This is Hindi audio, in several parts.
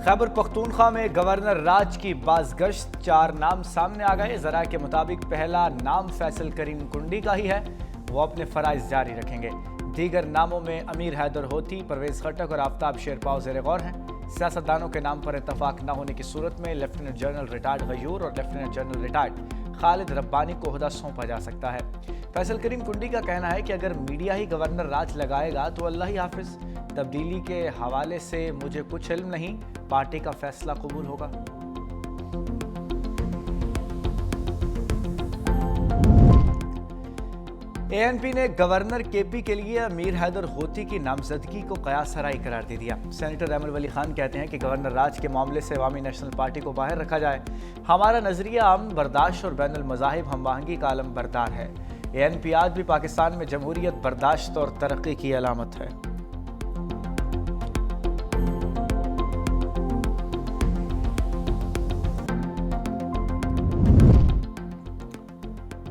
खैबर पख्तूनख्वा में गवर्नर राज की बाज़गश्त, 4 नाम सामने आ गए। जरा के मुताबिक पहला नाम फैसल करीम कुंडी का ही है, वो अपने फ़राइज़ जारी रखेंगे। दीगर नामों में अमीर हैदर होती, परवेज़ खट्टक और आफ्ताब शेरपाव ज़ेर गौर हैं। सियासतदानों के नाम पर इत्तफाक न होने की सूरत में लेफ्टिनेंट जनरल रिटायर्ड गयूर और lieutenant general retired Khalid Rabbani को ओहदा सौंपा जा सकता है। फैसल करीम कुंडी का कहना है कि अगर मीडिया ही गवर्नर राज लगाएगा तो अल्लाह ही हाफिज। तब्दीली के हवाले से मुझे कुछ इल्म नहीं, पार्टी का फैसला कबूल होगा। एएनपी ने गवर्नर केपी के लिए अमीर हैदर होती की नामजदगी को कयास हराई करार दे दिया। सेनेटर अहमद वली खान कहते हैं कि गवर्नर राज के मामले से अवामी नेशनल पार्टी को बाहर रखा जाए। हमारा नजरिया अमन बर्दाश्त और बैनुल मज़ाहिब हमवाहंगी का आलम बरदार है। एएनपी आज भी पाकिस्तान में जमहूरियत, बर्दाश्त और तरक्की की अलामत है।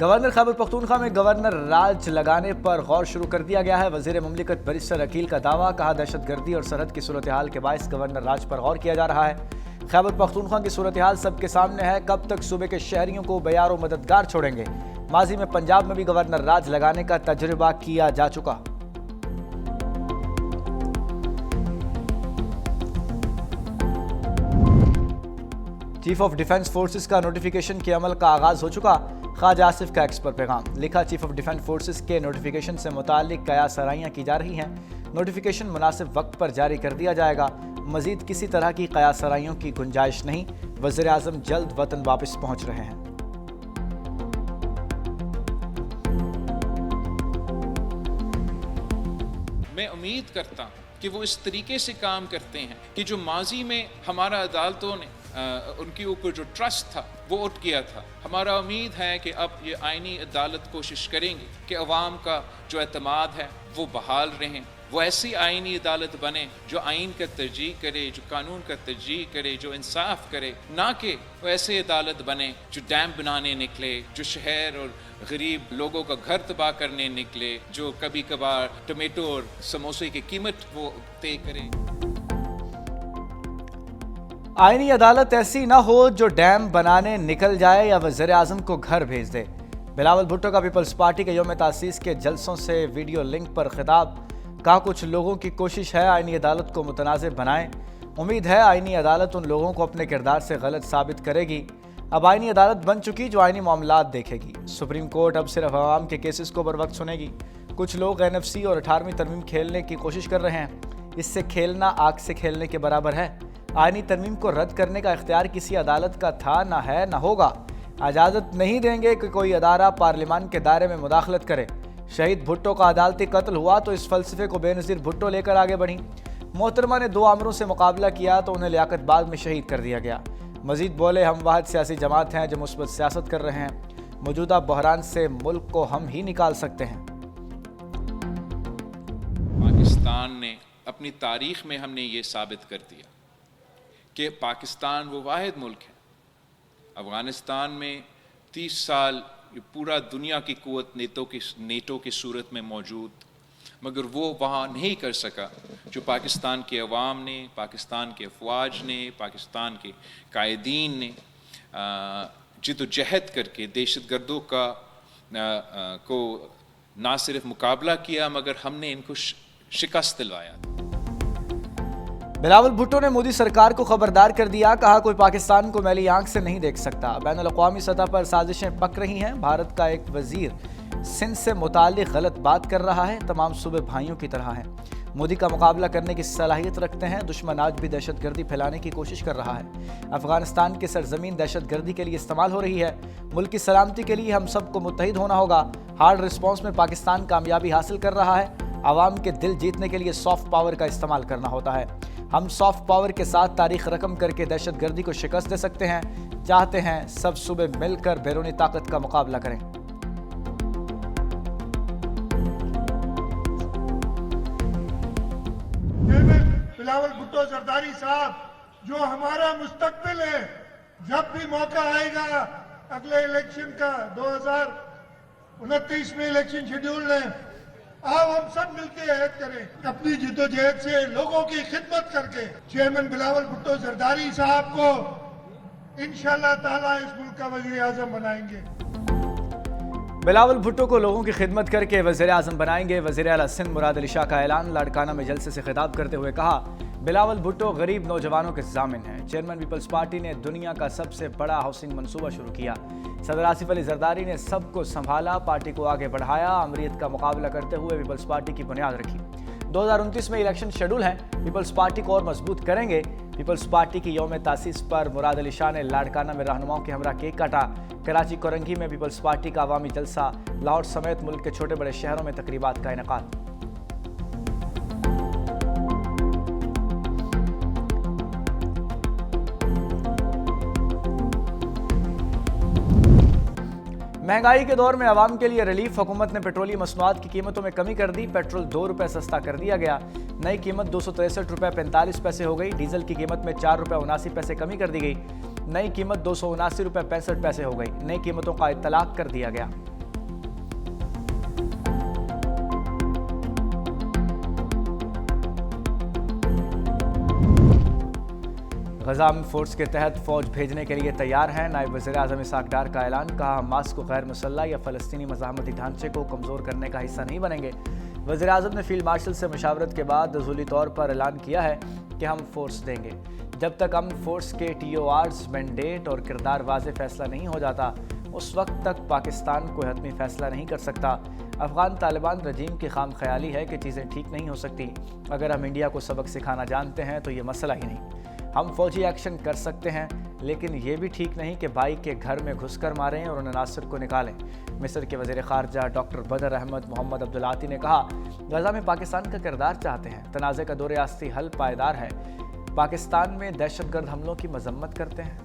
गवर्नर खैबर पख्तूनख्वा में गवर्नर राज लगाने पर गौर शुरू कर दिया गया है। वजीर मुमलिकत बैरिस्टर अकील का दावा, कहा दहशतगर्दी और सरहद की सूरत हाल के बायस गवर्नर राज पर गौर किया जा रहा है। खैबर पख्तूनख्वा की सूरत हाल सबके सामने है, कब तक सूबे के शहरियों को बेयार व मददगार छोड़ेंगे। माजी में पंजाब में भी गवर्नर राज लगाने का तजुर्बा किया जा चुका। चीफ ऑफ डिफेंस फोर्सेस का नोटिफिकेशन के अमल का आगाज हो चुका। ख्वाजा आसिफ का एक्स पर पैगाम लिखा, चीफ ऑफ डिफेंस फोर्सेस के नोटिफिकेशन से मुताल्लिक कयास सराहियां की जा रही हैं। नोटिफिकेशन मुनासिब वक्त पर जारी कर दिया जाएगा। मजीद किसी तरह की कयास सराहियों की गुंजाइश नहीं। वज़ीर आज़म जल्द वतन वापस पहुंच रहे हैं। मैं उम्मीद करता हूँ कि वो इस तरीके से काम करते हैं कि जो माजी में हमारा अदालतों ने उनके ऊपर जो ट्रस्ट था वो उठ गया था। हमारा उम्मीद है कि अब ये आईनी अदालत कोशिश करेंगे कि अवाम का जो एतमाद है वो बहाल रहें। वो ऐसी आईनी अदालत बने जो आइन का तरजीह करे, जो कानून का तरजीह करे, जो इंसाफ करे, ना कि वो ऐसे अदालत बने जो डैम बनाने निकले, जो शहर और गरीब लोगों का घर तबाह करने निकले, जो कभी कभार टमेटो और समोसे की कीमत वो तय करे। आईनी अदालत ऐसी ना हो जो डैम बनाने निकल जाए या वज़ीर आज़म को घर भेज दे। बिलावल भुट्टो का पीपल्स पार्टी के यौम तासीस के जलसों से वीडियो लिंक पर खिताब, कहा कुछ लोगों की कोशिश है आईनी अदालत को मुतनाज़िर बनाएं। उम्मीद है आईनी अदालत उन लोगों को अपने किरदार से गलत साबित करेगी। अब आईनी अदालत बन चुकी जो आईनी मामलात देखेगी। सुप्रीम कोर्ट अब सिर्फ अवाम के केसेस को बर वक्त सुनेगी। कुछ लोग NFC और 18वीं तरमीम खेलने की कोशिश कर रहे हैं। इससे खेलना आग से खेलने के बराबर है। आईनी तरमीम को रद्द करने का इख्तियार किसी अदालत का था, ना है, ना होगा। इजाज़त नहीं देंगे कि कोई अदारा पार्लियामान के दायरे में मुदाखलत करे। शहीद भुट्टो का अदालती कत्ल हुआ तो इस फलसफे को बेनज़ीर भुट्टो लेकर आगे बढ़ी। मोहतरमा ने 2 आमरों से मुकाबला किया तो उन्हें लियाकत बाद में शहीद कर दिया गया। मजीद बोले, हम वाहिद सियासी जमात हैं जो मुस्बत सियासत कर रहे हैं। मौजूदा बहरान से मुल्क को हम ही निकाल सकते हैं। पाकिस्तान ने अपनी तारीख में हमने ये साबित कर दिया कि पाकिस्तान वो वाहिद मुल्क है। अफ़गानिस्तान में 30 साल पूरा दुनिया की क़ुव्वत नेटो की सूरत में मौजूद, मगर वो वहाँ नहीं कर सका जो पाकिस्तान के अवाम ने, पाकिस्तान के अफवाज ने, पाकिस्तान के कायदीन ने जिद्दोजहद करके दहशतगर्दों का को ना सिर्फ मुकाबला किया मगर हमने इनको शिकस्त दिलवाया। बिलावल भुट्टो ने मोदी सरकार को खबरदार कर दिया, कहा कोई पाकिस्तान को मैली आंख से नहीं देख सकता। बैनुल अक़वामी सतह पर साजिशें पक रही हैं। भारत का एक वजीर सिंध से मुताल्लिक गलत बात कर रहा है। तमाम सूबे भाइयों की तरह हैं। मोदी का मुकाबला करने की सलाहियत रखते हैं। दुश्मन आज भी दहशतगर्दी फैलाने की कोशिश कर रहा है। अफगानिस्तान की सरजमीन दहशतगर्दी के लिए इस्तेमाल हो रही है। मुल्क की सलामती के लिए हम सबको मुत्तहिद होना होगा। हार्ड रिस्पॉन्स में पाकिस्तान कामयाबी हासिल कर रहा है। आवाम के दिल जीतने के लिए सॉफ्ट पावर का इस्तेमाल करना होता है। हम सॉफ्ट पावर के साथ तारीख रकम करके दहशतगर्दी को शिकस्त दे सकते हैं। चाहते हैं सब सूबे मिलकर बैरूनी ताकत का मुकाबला करें। बिलावल भुट्टो जरदारी साहब, जो हमारा मुस्तकबिल है, जब भी मौका आएगा अगले इलेक्शन का 2029 में इलेक्शन शेड्यूल है, आओ हम सब मिलके ऐड करें, अपनी जिद्दोजहद से लोगों की खिदमत करके चेयरमैन बिलावल भुट्टो जरदारी साहब को इंशाल्लाह ताला इस मुल्क का वजीर आजम बनाएंगे। बिलावल भुट्टो को लोगों की खिदमत करके वज़ीर आज़म बनाएंगे। वज़ीर आला सिंध मुराद अली शाह का ऐलान। लाड़काना में जलसे से खिताब करते हुए कहा, बिलावल भुट्टो गरीब नौजवानों के ज़ामिन हैं। चेयरमैन पीपल्स पार्टी ने दुनिया का सबसे बड़ा हाउसिंग मंसूबा शुरू किया। सदर आसिफ अली जरदारी ने सबको संभाला, पार्टी को आगे बढ़ाया, अमरीत का मुकाबला करते हुए पीपल्स पार्टी की बुनियाद रखी। 2029 में इलेक्शन शेड्यूल है, पीपल्स पार्टी को और मजबूत करेंगे। पीपल्स पार्टी की यौम तासीस पर मुराद अली शाह ने लाड़काना में रहनुमाओं के हमरा केक काटा। कराची कोरंगी में पीपल्स पार्टी का अवामी जलसा, लाहौर समेत मुल्क के छोटे बड़े शहरों में तकरीबात का इनेकाद। महंगाई के दौर में आवाम के लिए रिलीफ। हुकूमत ने पेट्रोलियम मसनूआत की कीमतों में कमी कर दी। पेट्रोल 2 रुपये सस्ता कर दिया गया। नई कीमत 263 रुपये 45 पैसे हो गई। डीजल की कीमत में 4 रुपये 79 पैसे कमी कर दी गई। नई कीमत 279 रुपये 65 पैसे हो गई। नई कीमतों का इत्तलाक कर दिया गया। गजा में फोर्स के तहत फौज भेजने के लिए तैयार हैं। नायब वज़ीर आज़म इसहाक डार का ऐलान। कहा, हमास को गैर मुसल्लह या फ़लस्तीनी मज़ाहमती ढांचे को कमज़ोर करने का हिस्सा नहीं बनेंगे। वज़ीर आज़म ने फील्ड मार्शल से मुशावरत के बाद नज़ूली तौर पर ऐलान किया है कि हम फोर्स देंगे। जब तक अमन फोर्स के TORs, मैंडेट और किरदार वाज़ेह फैसला नहीं हो जाता, उस वक्त तक पाकिस्तान कोई हतमी फैसला नहीं कर सकता। अफ़गान तालिबान रजीम की खाम ख्याली है कि चीज़ें ठीक नहीं हो सकती। अगर हम इंडिया को सबक सिखाना जानते हैं तो ये मसला ही नहीं। हम फौजी एक्शन कर सकते हैं, लेकिन ये भी ठीक नहीं कि भाई के घर में घुसकर मारें और उन्हें नासिर को निकालें। मिस्र के वज़ीर ख़ारजा डॉक्टर बदर अहमद मोहम्मद अब्दुल आती ने कहा, गजा में पाकिस्तान का किरदार चाहते हैं। तनाज़े का दो रियासती हल पायदार है। पाकिस्तान में दहशतगर्द हमलों की मजम्मत करते हैं।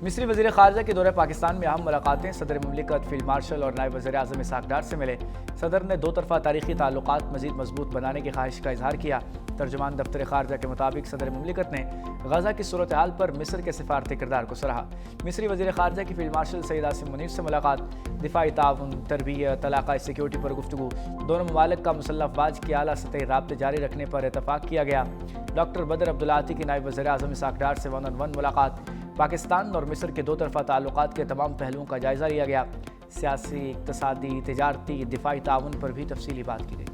मिस्री वज़ीर ख़ारजा के दौरे पाकिस्तान में अहम मुलाकातें। सदर मुमलिकत, फील्ड मार्शल और नायब वज़ीर आज़म इसहाक डार से मिले। सदर ने 2 तरफ़ा तारीख़ी ताल्लुक़ात मज़ीद मजबूत बनाने की ख्वाहिश का इजहार किया। तर्जुमान दफ्तर ख़ारजा के मुताबिक सदर मुमलिकत ने गजा की सूरत हाल पर मिस्र के सिफारती किरदार को सराहा। मिस्री वज़ीर ख़ारजा की फील्ड मार्शल सैयद आसिम मुनीर से मुलाकात। दिफाई ताउन, तरबियत, इलाक़ाई सिक्योरिटी पर गुफ्तगू। दोनों ममालिक का मुसल्लह अफ़वाज की आला सतही राब्ते जारी रखने पर इतफ़ाक़ किया गया। डॉक्टर बदर अब्दुल आती की नायब वज़ीर आज़म इसहाक डार से 1-on-1 मुलाकात। पाकिस्तान और मिस्र के 2 तरफ़ा ताल्लुक़ात के तमाम पहलुओं का जायज़ा लिया गया। सियासी, इक़्तिसादी, तिजारती, दिफाई ताउन पर भी तफसीली बात की गई।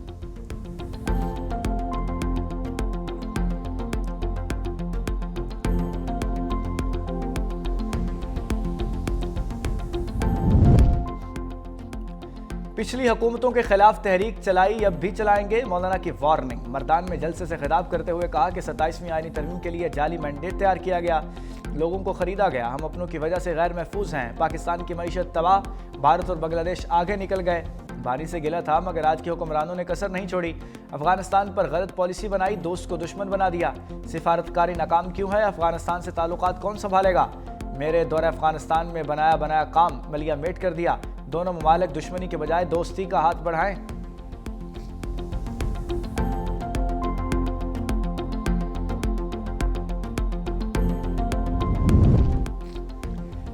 पिछली हुकूमतों के खिलाफ तहरीक चलाई, अब भी चलाएंगे। मौलाना की वार्निंग। मर्दान में जलसे से खिताब करते हुए कहा कि 27वीं आईनी तरमीम के लिए जाली मैंडेट तैयार किया गया, लोगों को खरीदा गया। हम अपनों की वजह से गैर महफूज हैं। पाकिस्तान की मईशत तबाह, भारत और बांग्लादेश आगे निकल गए। बानी से गिला था, मगर आज के हुक्मरानों ने कसर नहीं छोड़ी। अफगानिस्तान पर गलत पॉलिसी बनाई, दोस्त को दुश्मन बना दिया। सिफारतकारी नाकाम क्यों है? अफगानिस्तान से ताल्लुकात कौन संभालेगा? मेरे दौरे अफगानिस्तान में बनाया काम मलिया मेट कर दिया। दोनों ममालिक दुश्मनी के बजाय दोस्ती का हाथ बढ़ाएं।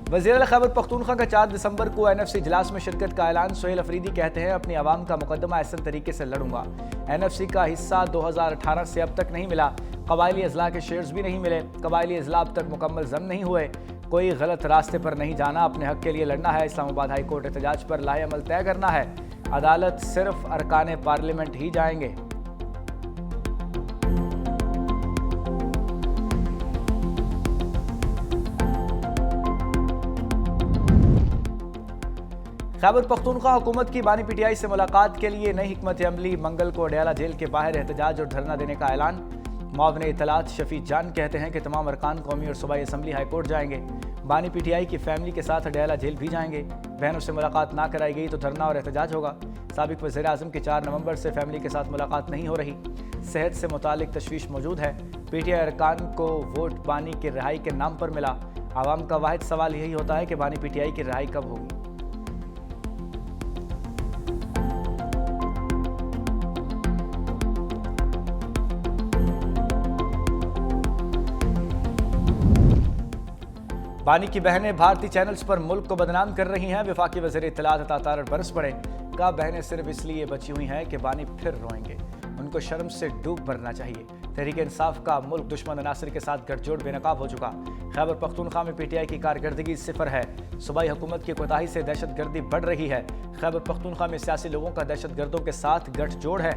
वज़ीर खैबर पख्तूनख्वा का 4 दिसंबर को NFC इजलास में शिरकत का ऐलान। सोहेल अफरीदी कहते हैं, अपनी आवाम का मुकदमा ऐसे तरीके से लड़ूंगा। NFC का हिस्सा 2018 से अब तक नहीं मिला। कबायली अजला के शेयर्स भी नहीं मिले। कबायली अजला अब तक मुकम्मल जम नहीं हुए। कोई गलत रास्ते पर नहीं जाना, अपने हक के लिए लड़ना है। इस्लामाबाद हाई कोर्ट एहतजाज पर लाहे अमल तय करना है। अदालत सिर्फ अरकान पार्लियामेंट ही जाएंगे। खैबर पख्तूनख्वा हुकूमत की बानी PTI से मुलाकात के लिए नई हिकमत अमली। मंगल को अडयाला जेल के बाहर एहतजाज और धरना देने का ऐलान। मुआविन इत्तलात शफी जान कहते हैं कि तमाम अरकान कौमी और सूबाई असम्बली हाई कोर्ट जाएंगे। बानी PTI की फैमिली के साथ अडयाला जेल भी जाएंगे। बहनों से मुलाकात ना कराई गई तो धरना और एहतजाज होगा। साबिक वज़ीर आज़म की 4 नवंबर से फैमिली के साथ मुलाकात नहीं हो रही। सेहत से मुतालिक तशवीश मौजूद है। PTI अरकान को वोट बानी की रिहाई के नाम पर मिला। आवाम का वाहिद सवाल यही होता है कि बानी PTI की रिहाई कब होगी। बानी की बहनें भारतीय चैनल्स पर मुल्क को बदनाम कर रही हैं। वफाकी वज़ीर इत्तलात अता तारड़ बरस पड़े। कहा बहनें सिर्फ इसलिए बची हुई हैं कि बानी फिर रोएंगे, उनको शर्म से डूब मरना चाहिए। तहरीक इंसाफ का मुल्क दुश्मन अनासर के साथ गठजोड़ बेनकाब हो चुका। खैबर पख्तूनख्वा में पीटीआई की कारकर्दगी सिफर है। सूबाई हुकूमत की कोताही से दहशतगर्दी बढ़ रही है। खैबर पख्तूनख्वा में सियासी लोगों का दहशतगर्दों के साथ गठजोड़ है।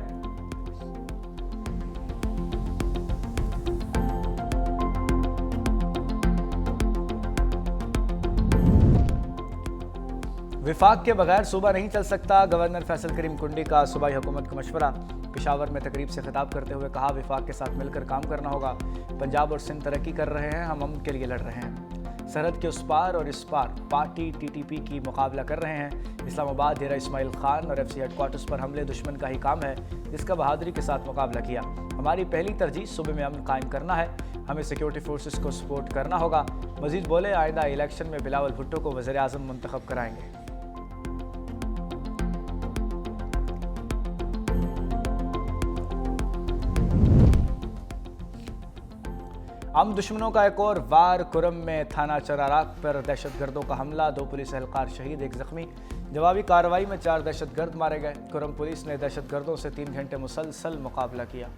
विफाक के बगैर सूबा नहीं चल सकता। गवर्नर फैसल करीम कुंडी का सूबाई हुकूमत को मशवरा। पेशावर में तकरीब से खिताब करते हुए कहा विफाक के साथ मिलकर काम करना होगा। पंजाब और सिंध तरक्की कर रहे हैं, हम अमन के लिए लड़ रहे हैं। सरहद के उस पार और इस पार पार्टी टीटीपी की मुकाबला कर रहे हैं। इस्लामाबाद डेरा इस्माइल खान और एफसी हेडक्वार्टर्स पर हमले दुश्मन का ही काम है, जिसका बहादुरी के साथ मुकाबला किया। हमारी पहली तरजीह सूबे में अमन कायम करना है, हमें सिक्योरिटी फोर्सेस को सपोर्ट करना होगा। मजीद बोले आइंदा इलेक्शन में बिलावल भुट्टो को वज़ीर आज़म मुंतखब कराएंगे। हम दुश्मनों का एक और वार। कुरम में थाना चराराक पर दहशतगर्दों का हमला, 2 पुलिस एहलकार शहीद, 1 जख्मी। जवाबी कार्रवाई में 4 दहशतगर्द मारे गए। कुरम पुलिस ने दहशतगर्दों से 3 घंटे मुसलसल मुकाबला किया।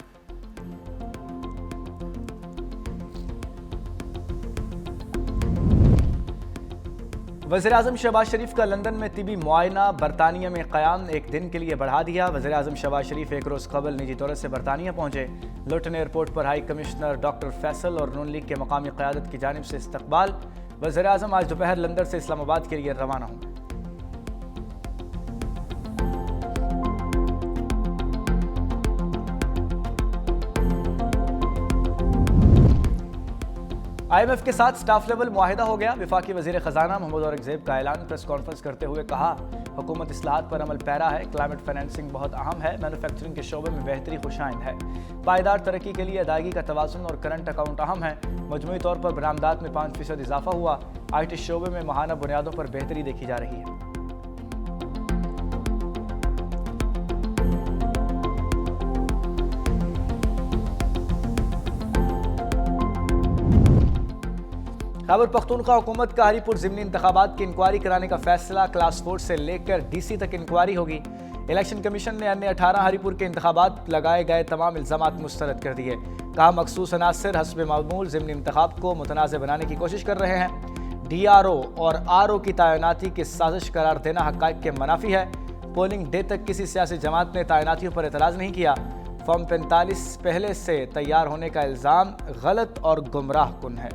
वज़ीर आज़म शहबाज शरीफ का लंदन में तिबी मुआयना। बरतानिया में क़याम 1 दिन के लिए बढ़ा दिया। वज़ीर आज़म शहबाज शरीफ 1 रोज़ कबल निजी तौर से बरतानिया पहुंचे। लुटन एयरपोर्ट पर हाई कमिश्नर डॉक्टर फैसल और नून लीग के मकामी क़यादत की जानिब से इस्तकबाल। वज़ीर आज़म आज दोपहर लंदन से इस्लामाबाद के लिए रवाना होंगे। IMF के साथ स्टाफ लेवल मुआहिदा हो गया। वफाकी वज़ीर ख़जाना महमूद औरंगज़ेब का ऐलान। प्रेस कॉन्फ्रेंस करते हुए कहा हुकूमत इस्लाहात पर अमल पैरा है। क्लाइमेट फाइनेंसिंग बहुत अहम है। मैन्युफैक्चरिंग के शोबे में बेहतरी खुशाइंद है। पायदार तरक्की के लिए अदायगी का तवाज़ुन और करंट अकाउंट अहम है। मजमूई तौर पर बरामदात में 5% इजाफा हुआ। IT शोबे में माहाना बुनियादों पर बेहतरी देखी जा रही है। खैबर पख्तूनख्वा हुकूमत का हरीपुर ज़िमनी इंतखाबात की इंक्वायरी कराने का फैसला। क्लास 4 से लेकर DC तक इंक्वायरी होगी। इलेक्शन कमीशन ने अन्य 18 हरीपुर के इंतखाबात लगाए गए तमाम इल्ज़ामात मुस्तरद कर दिए। कहा मखसूस अनासर हस्ब मामूल ज़िमनी इंतखाब को मुतनाज़ बनाने की कोशिश कर रहे हैं। DRO और RO की तैनाती की साजिश करार देना हक़ाइक़ के मनाफी है। पोलिंग डे तक किसी सियासी जमात ने तैनातियों पर एतराज़ नहीं किया। फॉर्म 45 पहले से तैयार होने का इल्ज़ाम गलत और गुमराह कुन है।